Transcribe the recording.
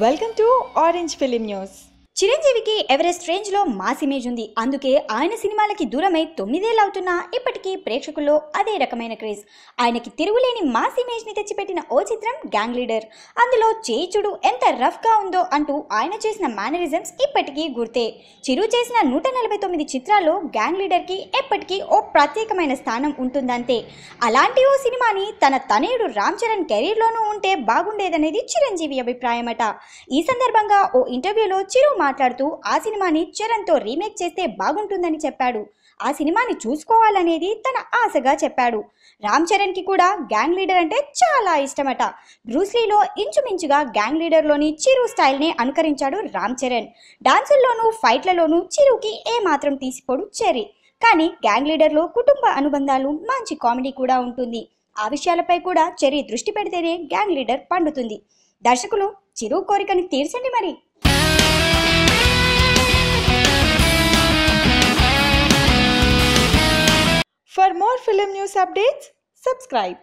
Welcome to Orange Film News. చిరంజీవికి Everest range లో mass image ఉంది. అందుకే ఆయన సినిమాలకి దూరమై 9 ఏళ్ళు అవుతున్నా ఇప్పటికీ ప్రేక్షకుల్లో అదే రకమైన క్రేజ్. ఆయనకి తిరుగులేని మాస్ ఇమేజ్ ని తెచ్చిపెట్టిన ఓ చిత్రం గ్యాంగ్ లీడర్. అందులో చేయిచుడు ఎంత రఫ్ గా ఉందో అంటూ ఆయన చేసిన మేనరిజమ్స్ ఇప్పటికీ గుర్తే. చిరు చేసిన 149 చిత్రాల్లో గ్యాంగ్ లీడర్ కి ఎప్పటికీ ఓ ప్రత్యేకమైన స్థానం ఉంటుందంతే. అలాంటి ఓ సినిమాని తన తనయుడు రామ్ చరణ్ కెరీర్ లోనూ ఉంటే బాగుండేదనేది చిరంజీవి అభిప్రాయమట. ఈ సందర్భంగా ఓ ఇంటర్వ్యూలో చిరు మాట్లాడుతూ ఆ సినిమాని చరణ్ తో రీమేక్ చేస్తే బాగుంటుందని చెప్పాడు. ఆ సినిమాని చూసుకోవాలనేది తన ఆశగా చెప్పాడు. రామ్ చరణ్ కి కూడా గ్యాంగ్ లీడర్ అంటే చాలా ఇష్టమట. బ్రూస్లీలో ఇంచుమించుగా గ్యాంగ్ లీడర్ లోని చిరు స్టైల్ ని అనుకరించాడు రామ్ చరణ్. డాన్సుల్లోనూ ఫైట్లలోనూ చిరుకి ఏ మాత్రం తీసిపోడు చెర్రీ. కానీ గ్యాంగ్ లీడర్ లో కుటుంబ అనుబంధాలు, మంచి కామెడీ కూడా ఉంటుంది. ఆ విషయాలపై కూడా చెర్రీ దృష్టి పెడితేనే గ్యాంగ్ లీడర్ పండుతుంది. దర్శకులు చిరు కోరికని తీర్చండి మరి. For more film news updates, subscribe.